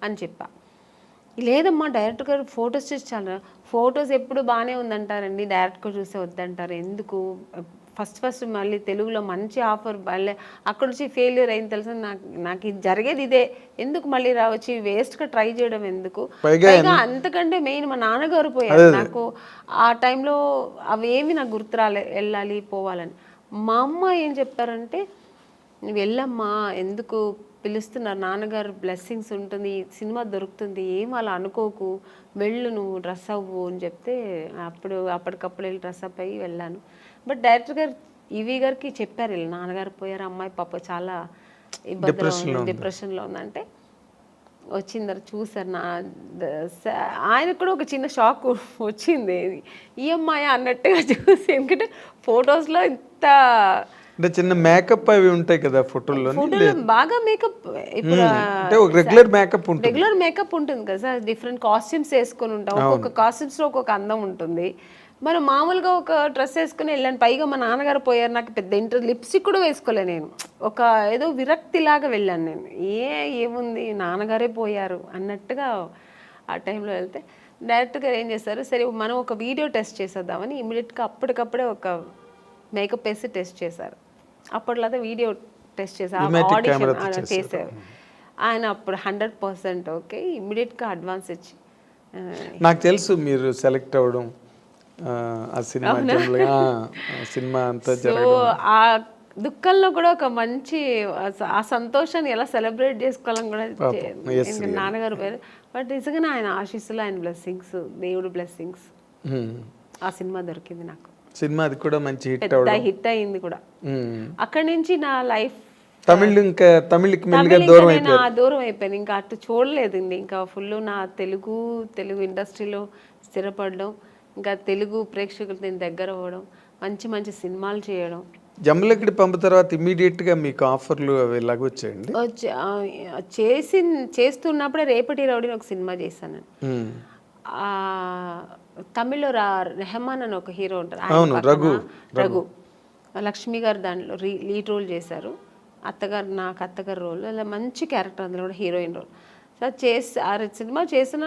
అని చెప్పా. లేదమ్మా డైరెక్టర్ గారు ఫొటోస్ చూసి చాలా, ఫొటోస్ ఎప్పుడు బాగానే ఉందంటారండి, డైరెక్ట్గా చూస్తే వద్దంటారు ఎందుకు, ఫస్ట్ మళ్ళీ తెలుగులో మంచి ఆఫర్ మళ్ళీ అక్కడ నుంచి ఫెయిల్యూర్ అయింది తెలుసా, నాకు ఇది జరిగేది ఇదే, ఎందుకు మళ్ళీ రావచ్చు వేస్ట్గా ట్రై చేయడం ఎందుకు, పైగా అంతకంటే మెయిన్ మా నాన్నగారు పోయారు నాకు ఆ టైంలో, అవేమి నాకు గుర్తు వెళ్ళాలి పోవాలని. మా అమ్మ ఏం చెప్పారంటే నువ్వు వెళ్ళమ్మా, ఎందుకు పిలుస్తున్నారు, నాన్నగారు బ్లెస్సింగ్స్ ఉంటుంది, సినిమా దొరుకుతుంది, ఏం అలా అనుకోకు, వెళ్ళు నువ్వు డ్రెస్ అవ్వు అని చెప్తే అప్పటికప్పుడు వెళ్ళి డ్రెస్ అప్ అయ్యి వెళ్ళాను. బట్ డైరెక్టర్ గారు ఈవీ గారికి చెప్పారు, వెళ్ళి నాన్నగారు పోయారు, అమ్మాయి పాప చాలా ఇబ్బందులు డిప్రెషన్లో ఉందంటే వచ్చిన తర్వాత చూసారు. ఆయనకు కూడా ఒక చిన్న షాక్ వచ్చింది, ఈ అమ్మాయి అన్నట్టుగా చూసి, ఎందుకంటే ఫొటోస్లో ఇంత అంటే చిన్న మేకప్ అవి ఉంటాయి కదా ఫోటోలో, బాగా మేకప్, ఇప్పుడు రెగ్యులర్ మేకప్ ఉంటుంది కదా సార్, డిఫరెంట్ కాస్ట్యూమ్స్ వేసుకొని ఉంటాం, ఒక్కొక్క కాస్ట్యూమ్స్ లో ఒక్కొక్క అందం ఉంటుంది. మనం మామూలుగా ఒక డ్రెస్ వేసుకుని వెళ్ళాను, పైగా మా నాన్నగారు పోయారు, నాకు పెద్ద లిప్స్టిక్ కూడా వేసుకోలే నేను, ఒక ఏదో విరక్తిలాగా వెళ్ళాను నేను, ఏముంది నాన్నగారే పోయారు అన్నట్టుగా ఆ టైంలో వెళ్తే డైరెక్టర్ గారు ఏం చేస్తారు, సరే మనం ఒక వీడియో టెస్ట్ చేసేద్దామని ఇమీడియట్గా అప్పటికప్పుడే ఒక మేకప్ వేసి టెస్ట్ చేశారు. అప్పట్లో వీడియో టెస్ట్ చేశారు, ఆడిషన్ చేశారు ఆయన, అప్పుడు 100% ఓకే, ఇమ్మీడియట్గా అడ్వాన్స్ ఇచ్చి. నాకు తెలుసు మీరు సెలెక్ట్ అవ్వడం, ఆ సినిమా అంతా జరగడం, ఆ దుఃఖంలో కూడా ఒక మంచి ఆ సంతోషాన్ని ఎలా సెలబ్రేట్ చేసుకోవాలని కూడా నాన్నగారు పేరు. బట్ నిజంగానే ఆయన ఆశీస్సులు, ఆయన బ్లెస్సింగ్స్, దేవుడు బ్లెస్సింగ్స్, ఆ సినిమా దొరికింది నాకు. సినిమా అది కూడా మంచి హిట్ అయింది కూడా. అక్కడి నుంచి నా లైఫ్ తమిళకి దూరం అయిపోయింది, ఇంకా అటు చూడలేదండి, ఇంకా ఫుల్ నా తెలుగు ఇండస్ట్రీలో స్థిరపడడం, ఇంకా తెలుగు ప్రేక్షకులతో నేను దగ్గర అవ్వడం, మంచి మంచి సినిమాలు చేయడం. జమ్మలకిడి పంపు తర్వాత ఇమీడియట్ గా మీకు ఆఫర్లు అవి ఎలాగ వచ్చాయండి? చేస్తున్నప్పుడే రేపటి రౌడీని ఒక సినిమా చేశాను. తమిళ్లో రెహమాన్ అని ఒక హీరో ఉంటారు, రఘు లక్ష్మి గారు దాంట్లో లీడ్ రోల్ చేశారు, నాకు అత్తగారు రోల్, అలా మంచి క్యారెక్టర్, అందులో కూడా హీరోయిన్ రోల్. సో ఆ సినిమా చేసిన,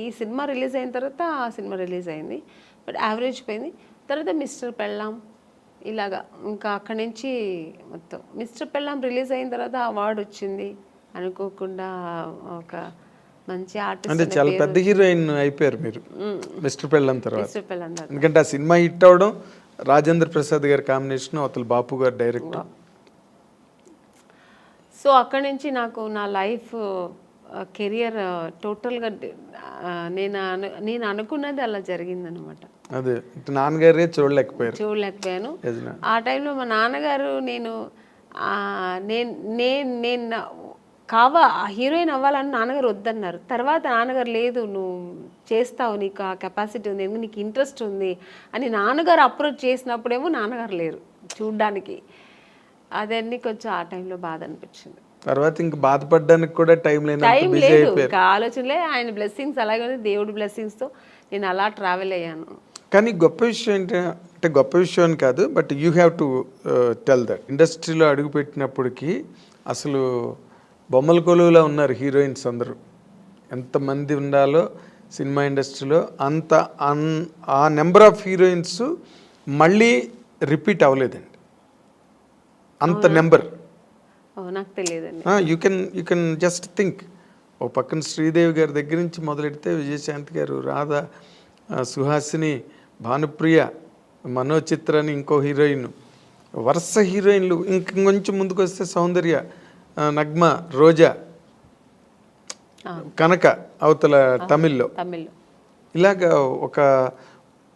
ఈ సినిమా రిలీజ్ అయిన తర్వాత ఆ సినిమా రిలీజ్ అయింది, బట్ యావరేజ్ పోయింది. తర్వాత మిస్టర్ పెళ్ళాం ఇలాగా, ఇంకా అక్కడి నుంచి మొత్తం మిస్టర్ పెళ్ళాం రిలీజ్ అయిన తర్వాత అవార్డు వచ్చింది అనుకోకుండా, ఒక మంచి ఆర్టిస్ట్, అంటే చాలా పెద్ద హీరోయిన్ అయిపోయారు మీరు మిస్టర్ పెళ్ళాం తర్వాత. ఎందుకంటే ఆ సినిమా హిట్ అవడం, రాజేంద్ర ప్రసాద్ గారి కాంబినేషన్, అవతల బాపు గారు డైరెక్టర్. సో అక్కడి నుంచి నాకు నా లైఫ్ కెరియర్ టోటల్గా నేను అనుకున్నది అలా జరిగిందనమాట. అదే నాన్నగారే చూడలేకపోయాను. ఆ టైంలో మా నాన్నగారు నేను హీరోయిన్ అవ్వాలని నాన్నగారు వద్దన్నారు. తర్వాత నాన్నగారు లేదు నువ్వు చేస్తావు, నీకు ఆ కెపాసిటీ ఉంది, నీకు ఇంట్రెస్ట్ ఉంది అని నాన్నగారు అప్రోచ్ చేసినప్పుడేమో నాన్నగారు లేరు చూడ్డానికి. అదన్నీ కొంచెం ఆ టైంలో బాధ అనిపించింది. తర్వాత ఇంకా బాధపడడానికి కూడా టైం లేదు, ఇంకా ఆలోచనలే. ఆయన బ్లెస్సింగ్స్ అలాగే దేవుడి బ్లెస్సింగ్స్తో నేను అలా ట్రావెల్ అయ్యాను. కానీ గొప్ప విషయం ఏంటంటే, గొప్ప విషయం అని కాదు, but you have to tell that ఇండస్ట్రీలో అడుగుపెట్టినప్పటికీ అసలు బొమ్మల కొలువులో ఉన్నారు హీరోయిన్స్ అందరూ. ఎంతమంది ఉండాలో సినిమా ఇండస్ట్రీలో అంత ఆ నెంబర్ ఆఫ్ హీరోయిన్స్ మళ్ళీ రిపీట్ అవ్వలేదండి, అంత నెంబర్. నాకు తెలియదండి. యూ కెన్ జస్ట్ థింక్, ఓ పక్కన శ్రీదేవి గారి దగ్గర నుంచి మొదలెడితే విజయశాంతి గారు, రాధా, సుహాసిని, భానుప్రియ, మనోచిత్ర అని ఇంకో హీరోయిన్, వరుస హీరోయిన్లు. ఇంకొంచెం ముందుకు వస్తే సౌందర్య, నగ్మ, రోజా, కనక అవతల తమిళ్లో, ఇలాగా ఒక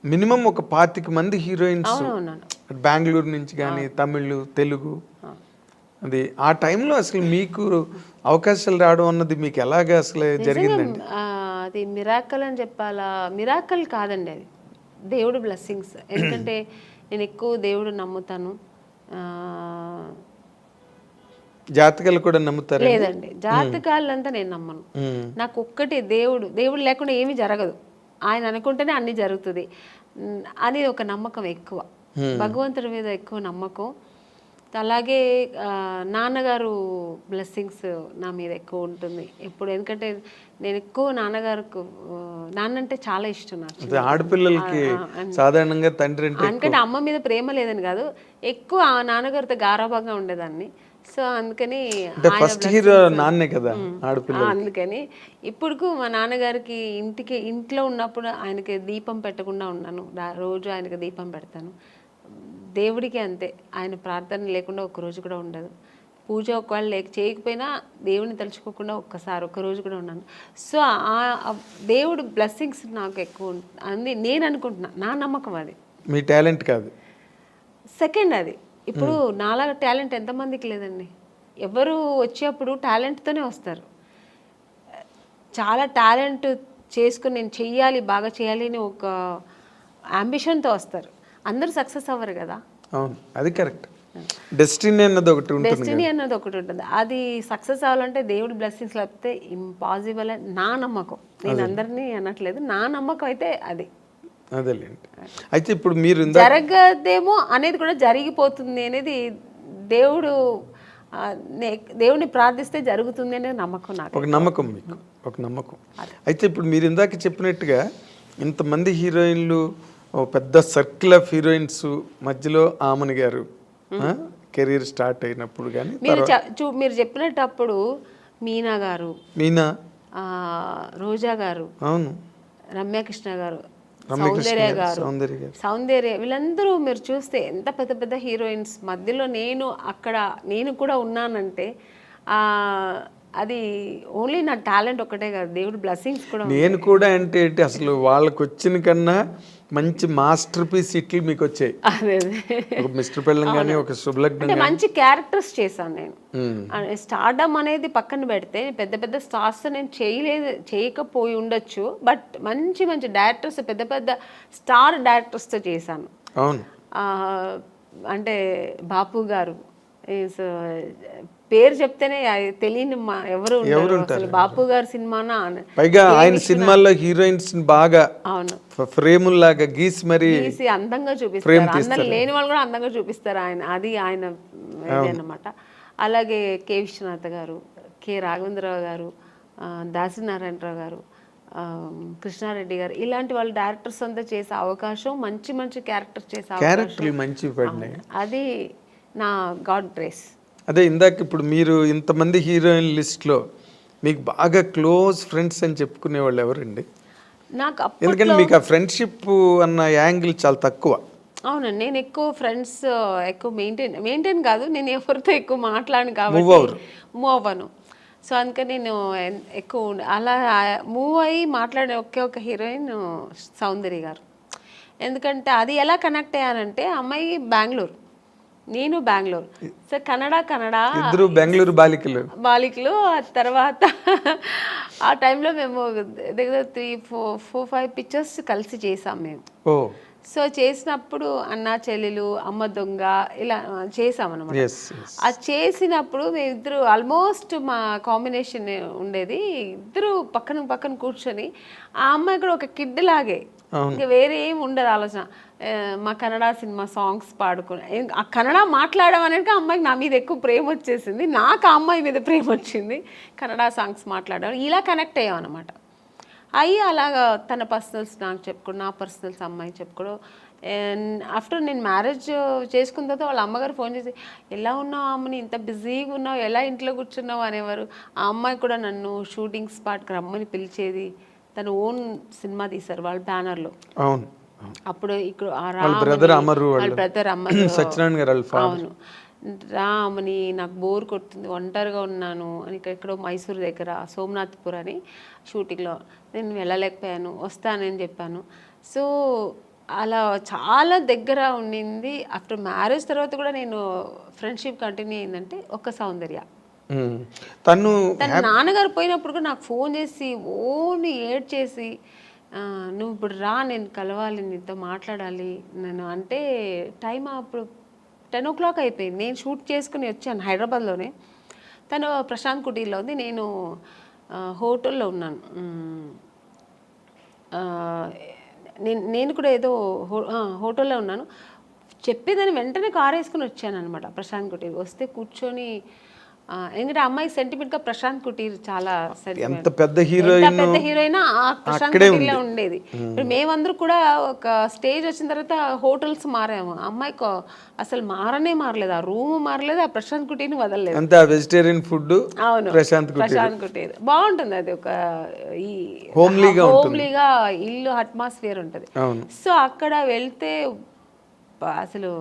మినిమం ఒక 25 మంది హీరోయిన్స్ బెంగళూరు నుంచి కానీ, తమిళ్, తెలుగు. అది ఆ టైంలో అసలు మీకు అవకాశాలు రావడం అన్నది మీకు ఎలాగా అసలు జరిగిందండి? అది మిరాకల్ అని చెప్పాలా, మిరాకల్ కాదండి, అది దేవుడు బ్లెస్సింగ్స్. ఎందుకంటే నేను ఎక్కువ దేవుడు నమ్ముతాను. జాతకాలు కూడా నమ్ముతారు? లేదండి, జాతకాలంతా నేను నమ్మను. నాకు ఒక్కటి దేవుడు లేకుండా ఏమీ జరగదు, ఆయన అనుకుంటేనే అన్ని జరుగుతుంది అని ఒక నమ్మకం ఎక్కువ, భగవంతుడి మీద ఎక్కువ నమ్మకం. అలాగే నాన్నగారు బ్లెస్సింగ్స్ నా మీద ఎక్కువ ఉంటుంది ఎప్పుడు. ఎందుకంటే నేను ఎక్కువ నాన్నగారికి నాన్న అంటే చాలా ఇష్టం నాకు. అదే ఆడపిల్లలకి సాధారణంగా తండ్రి అంటే అందుకంటే అమ్మ మీద ప్రేమ లేదని కాదు, ఎక్కువ ఆ నాన్నగారితో గారాబంగా ఉండేదాన్ని. సో అందుకని ఫస్ట్ హీరో నాన్నే కదా ఆడపిల్ల. అందుకని ఇప్పుడుకు మా నాన్నగారికి ఇంట్లో ఉన్నప్పుడు ఆయనకి దీపం పెట్టకుండా ఉన్నాను. రోజు ఆయనకి దీపం పెడతాను. దేవుడికి అంతే, ఆయన ప్రార్థన లేకుండా ఒక్కరోజు కూడా ఉండదు. పూజ ఒకవేళ చేయకపోయినా దేవుని తలుచుకోకుండా ఒక్కరోజు కూడా ఉన్నాను. సో ఆ దేవుడు బ్లెస్సింగ్స్ నాకు ఎక్కువ అంది నేను అనుకుంటున్నా, నా నమ్మకం అది. మీ టాలెంట్ కాదు. సెకండ్ అది. ఇప్పుడు నాలాగా టాలెంట్ ఎంతమందికి లేదండి. ఎవరు వచ్చేప్పుడు టాలెంట్తోనే వస్తారు. చాలా టాలెంట్ చేసుకుని నేను చెయ్యాలి, బాగా చేయాలి అని ఒక అంబిషన్తో వస్తారు. అందరూ సక్సెస్ అవ్వరు కదా. అవును, అది కరెక్ట్. డెస్టినీ అన్నది ఒకటి ఉంటుంది. అది సక్సెస్ అవ్వాలంటే దేవుడి బ్లెస్సింగ్స్ లేకపోతే ఇంపాసిబుల్ అని నా నమ్మకం. నేను అందరినీ అనట్లేదు, నా నమ్మకం అయితే అది. అదేలేండి. అయితే ఇప్పుడు మీరు జరగదేమో అనేది కూడా జరిగిపోతుంది అనేది దేవుడిని ప్రార్థిస్తే జరుగుతుంది అనేది నమ్మకం నాకు. ఒక నమ్మకం మీకు, ఒక నమ్మకం. అయితే ఇప్పుడు మీరు ఇందాక చెప్పినట్టుగా ఇంతమంది హీరోయిన్లు, పెద్ద సర్కిల్ ఆఫ్ హీరోయిన్స్ మధ్యలో ఆమని గారు కెరీర్ స్టార్ట్ అయినప్పుడు కానీ మీరు చెప్పినప్పుడు మీనా గారు, రోజా గారు, అవును, రమ్యకృష్ణ గారు, సౌందర్య వీళ్ళందరూ మీరు చూస్తే ఎంత పెద్ద పెద్ద హీరోయిన్స్ మధ్యలో నేను కూడా ఉన్నానంటే అది ఓన్లీ నా టాలెంట్ ఒకటే కాదు, దేవుడి బ్లెస్సింగ్స్ కూడా. నేను కూడా అంటే అసలు వాళ్ళకి వచ్చిన కన్నా మంచి మాస్టర్ పీస్ ఇట్లు మీకు వచ్చాయి. ఒక మిస్టర్ పెళ్ళం కానీ, ఒక శుభలగ్నం, మంచి క్యారెక్టర్స్ చేశాను నేను. స్టార్డమ్ అనేది పక్కన పెడితే పెద్ద పెద్ద స్టార్స్ నేను చేయకపోయి ఉండొచ్చు, బట్ మంచి మంచి డైరెక్టర్స్, పెద్ద పెద్ద స్టార్ డైరెక్టర్స్తో చేశాను. అవును. అంటే బాపు గారు పేరు చెప్తేనే తెలియని ఎవరు ఉంటారు. బాపు గారి సినిమానా, పైగా ఆయన సినిమాల్లో హీరోయిన్స్ బాగా అవును ఫ్రేముల్లాగా గీసి మరి అందంగా చూపిస్తారు. అందరు లేని వాళ్ళు కూడా అందంగా చూపిస్తారు ఆయన, అది ఆయన అన్నమాట. అలాగే కె విశ్వనాథ్ గారు, కె రాఘవేంద్రరావు గారు, దాసనారాయణరావు గారు, కృష్ణారెడ్డి గారు, ఇలాంటి వాళ్ళు డైరెక్టర్స్ అంతా చేసే అవకాశం, మంచి మంచి క్యారెక్టర్స్ చేసే అవకాశం, అది నా గాడ్ గ్రేస్. అదే ఇందాక ఇప్పుడు మీరు ఇంతమంది హీరోయిన్ లిస్ట్లో మీకు బాగా క్లోజ్ ఫ్రెండ్స్ అని చెప్పుకునే వాళ్ళు ఎవరండి? నాకు ఎందుకంటే మీకు ఆ ఫ్రెండ్షిప్ అన్న యాంగిల్ చాలా తక్కువ. అవునండి, నేను ఎక్కువ ఫ్రెండ్స్ ఎక్కువ మెయింటైన్ కాదు, నేను ఎవరితో ఎక్కువ మాట్లాడను కాబట్టి మూవ్ అవ్వను. సో అందుకని నేను ఎక్కువ అలా మూవ్ అయ్యి మాట్లాడే ఒక హీరోయిన్ సౌందర్య గారు. ఎందుకంటే అది ఎలా కనెక్ట్ అయ్యానంటే, అమ్మాయి బెంగళూరు, నేను బెంగళూరు. సో ఇద్దరు బెంగళూరు బాలికలు. తర్వాత ఆ టైంలో మేము దగ్గర 3-4-5 పిక్చర్స్ కలిసి చేసాం మేము. సో చేసినప్పుడు అన్న చెల్లెలు, అమ్మ దొంగ ఇలా చేసామన్నమాట. అది చేసినప్పుడు మేమిద్దరు ఆల్మోస్ట్ మా కాంబినేషన్ ఉండేది. ఇద్దరు పక్కన పక్కన కూర్చొని, ఆ అమ్మాయి కూడా ఒక కిడ్ లాగే, ఇంకా వేరే ఏం ఉండదు ఆలోచన. మా కన్నడ సినిమా సాంగ్స్ పాడుకుని, ఆ కన్నడ మాట్లాడడం అనేది అమ్మాయికి నా మీద ఎక్కువ ప్రేమ వచ్చేసింది, నాకు ఆ అమ్మాయి మీద ప్రేమ వచ్చింది. కన్నడ సాంగ్స్ మాట్లాడడం, ఇలా కనెక్ట్ అయ్యాం అనమాట. అయ్యి అలాగా తన పర్సనల్స్ నాకు చెప్పుకోవడం, నా పర్సనల్స్ అమ్మాయి చెప్పుకోవడం. ఆఫ్టర్ నేను మ్యారేజ్ చేసుకున్న తర్వాత వాళ్ళ అమ్మగారు ఫోన్ చేసి, ఎలా ఉన్నావు అమ్మని, ఇంత బిజీగా ఉన్నావు, ఎలా ఇంట్లో కూర్చున్నావు అనేవారు. ఆ అమ్మాయి కూడా నన్ను షూటింగ్ స్పాట్కి రమ్మని పిలిచేది. తన ఓన్ సినిమా తీశారు వాళ్ళ బ్యానర్లో. అవును. అప్పుడు ఇక్కడ బ్రదర్ అమరు, అవును, రామని నాకు బోర్ కొడుతుంది, ఒంటరిగా ఉన్నాను అని ఎక్కడో మైసూరు దగ్గర సోమనాథ్పూర్ అని షూటింగ్లో నేను వెళ్ళలేకపోయాను, వస్తానని చెప్పాను. సో అలా చాలా దగ్గర ఉండింది. ఆఫ్టర్ మ్యారేజ్ తర్వాత కూడా నేను ఫ్రెండ్షిప్ కంటిన్యూ అయిందంటే ఒక సౌందర్య. తన నాన్నగారు పోయినప్పుడు కూడా నాకు ఫోన్ చేసి ఓన్లీ ఏడ్ చేసి, నువ్వు ఇప్పుడు రా, నేను కలవాలి, నీతో మాట్లాడాలి నేను అంటే. టైం అప్పుడు 10 o'clock అయిపోయింది. నేను షూట్ చేసుకుని వచ్చాను హైదరాబాద్లోనే. తను ప్రశాంత్ కుటీర్లో ఉంది, నేను హోటల్లో ఉన్నాను. నేను కూడా ఏదో హోటల్లో ఉన్నాను. చెప్పేదాన్ని వెంటనే కారు వేసుకుని వచ్చాను అనమాట ప్రశాంత్ కుటీర్ వస్తే కూర్చొని ఎందుకంటే అమ్మాయి సెంటిమెంట్ గా ప్రశాంత్ కుటీర్ చాలా ఎంత పెద్ద హీరోయిన్ పెద్ద హీరోయిన్ ఆ ప్రశాంత్ కుటీర్లో ఉండేది. ఇప్పుడు మేమందరూ కూడా ఒక స్టేజ్ వచ్చిన తర్వాత హోటల్స్ మారాము, అమ్మాయికి అసలు మారలేదు, ఆ రూమ్ మారలేదు, ఆ ప్రశాంత్ కుటీర్ని వదలలేదు. అంతే ఆ వెజిటేరియన్ ఫుడ్. అవును, ప్రశాంత్ కుటీర్ బాగుంటుంది. అది ఒక ఈ హోమ్లీగా ఇల్లు అట్మాస్ఫియర్ ఉంటుంది. సో అక్కడ వెళ్తే అసలు